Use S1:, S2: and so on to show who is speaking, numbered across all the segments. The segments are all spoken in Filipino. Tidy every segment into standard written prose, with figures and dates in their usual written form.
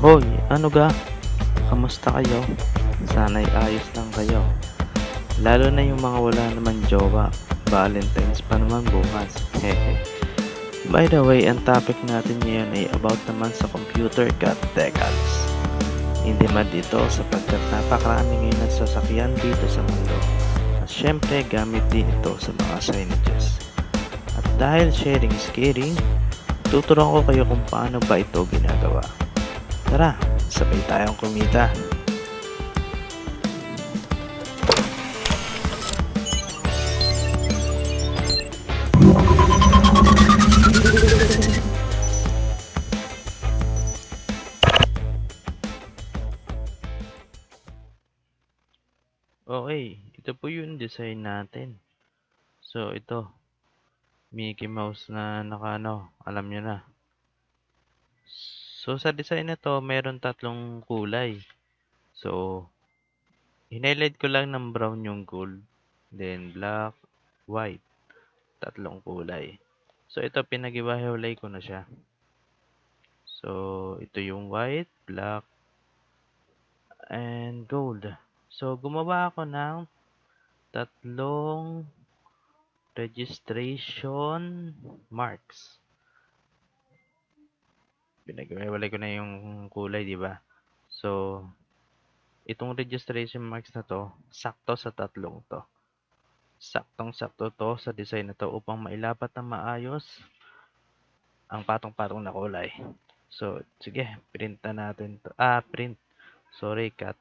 S1: Hoy, ano ga? Kamusta kayo? Sana'y ayos lang kayo. Lalo na yung mga wala naman jowa. Valentine's pa naman bukas. Hehe. By the way, ang topic natin ngayon ay about naman sa computer cat Decals. Hindi man dito sapagkat napakarami ngayon ng sasakyan dito sa mundo. At syempre, gamit din ito sa mga signages. At dahil sharing is caring, tuturuan ko kayo kung paano ba ito ginagawa. Tara, sabay tayong kumita. Okay, ito po yung design natin. So, ito, Mickey Mouse na alam nyo na. So, sa design na to, meron tatlong kulay. So, hinighlight ko lang ng brown yung gold. Then, black, white. Tatlong kulay. So, ito, pinag-iwahiwalay ko na siya. So, ito yung white, black, and gold. So, gumawa ako ng tatlong registration marks. Pinag-iwalay ko na yung kulay, di ba? So, itong registration marks na to, sakto sa tatlong to. Saktong-sakto to sa design na to upang mailapat na maayos ang patong-patong na kulay. So, sige, print na natin to. Print. Sorry, cut.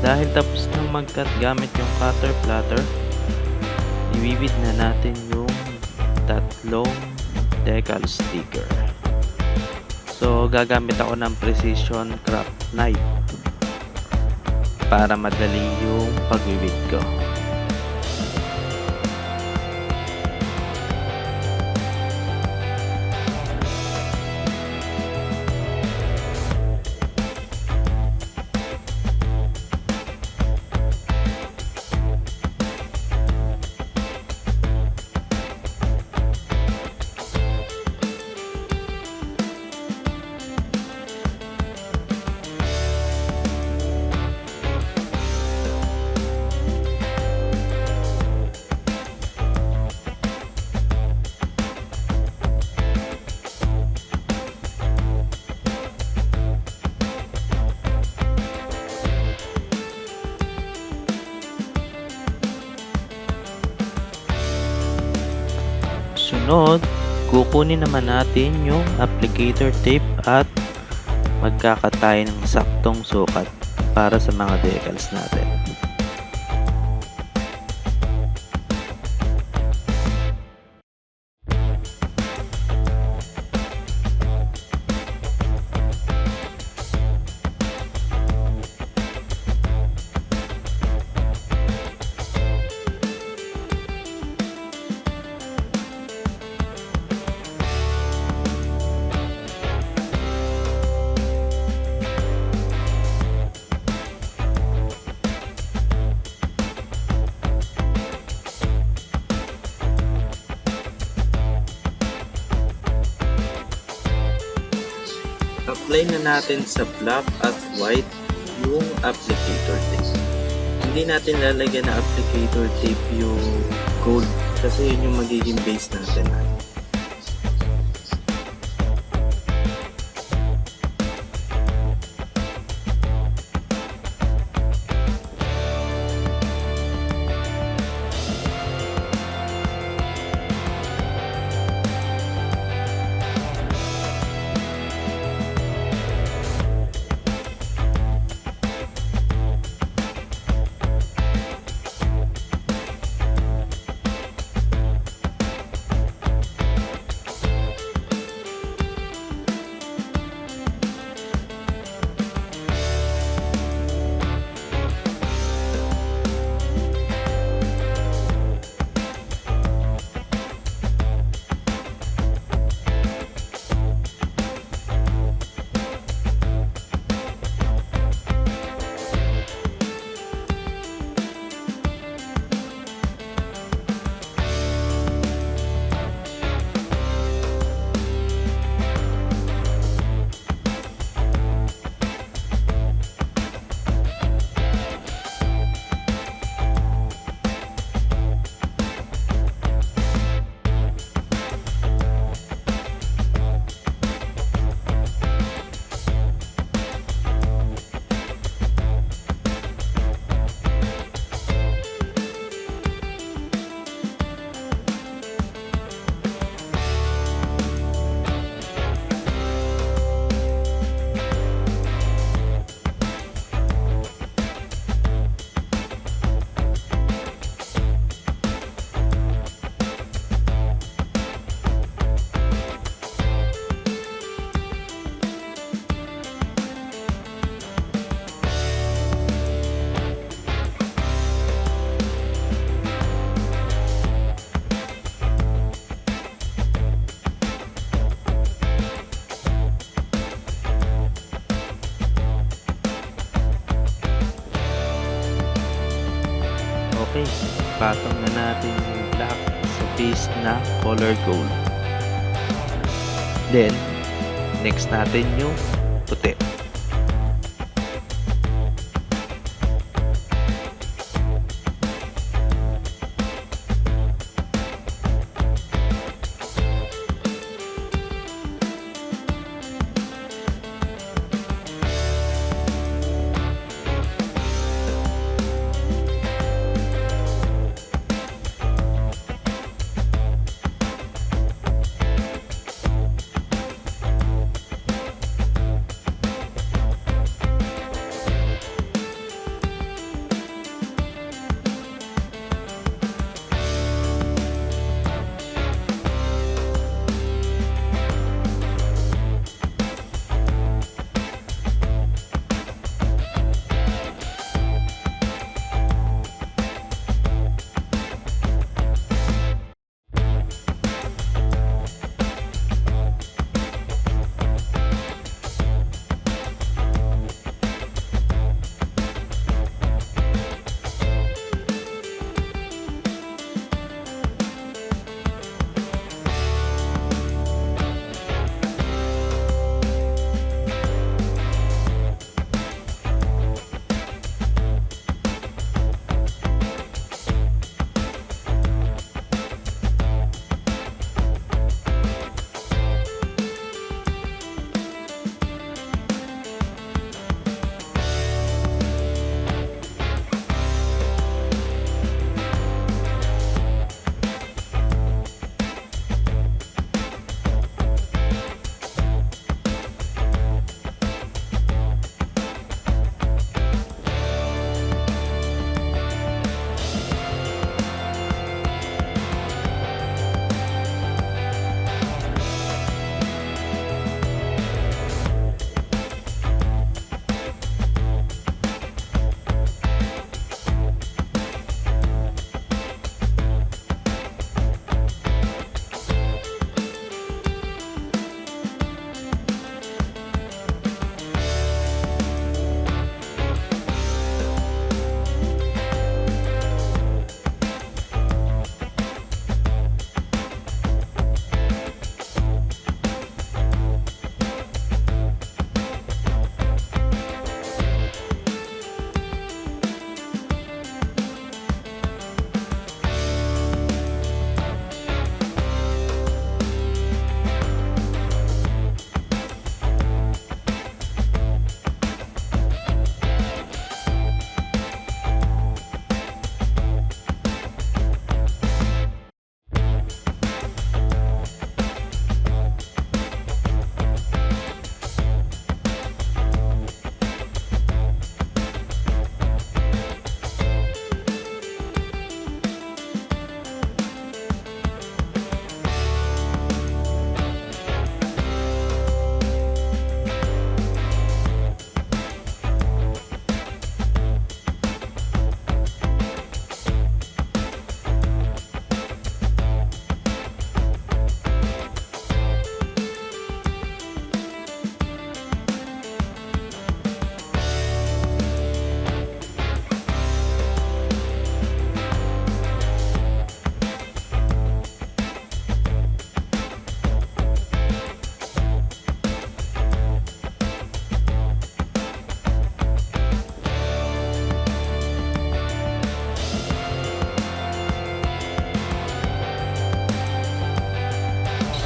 S1: Dahil tapos na mag-cut gamit yung cutter platter, ibibid na natin yung tatlong decal sticker. So, gagamit ako ng precision craft knife para madali yung pagbibid ko. Sunod, kukunin naman natin yung applicator tape at magkakatay ng saktong sukat para sa mga decals natin. Apply na natin sa black at white yung applicator tape. Hindi natin lalagyan na applicator tape yung gold kasi yun yung magiging base natin. ipapatong na natin yung black sa base na color gold. Then, next natin yung puti.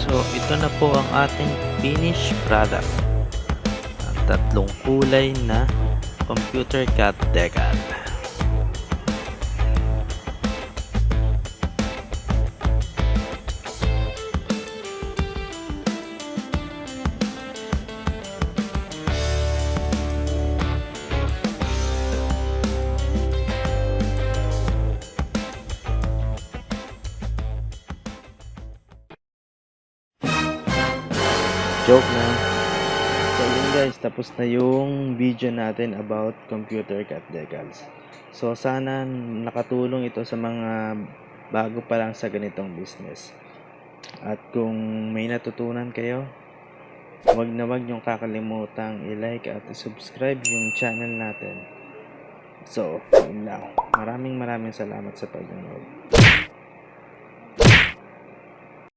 S1: So, ito na po ang ating finished product. Ang tatlong kulay na computer cut decal. Joke na. So yun guys, tapos na yung video natin about computer cut decals. So sana nakatulong ito sa mga bago pa lang sa ganitong business. At kung may natutunan kayo, wag na wag niyong kakalimutang i-like at i-subscribe yung channel natin. So, yun lang. Maraming salamat sa panonood.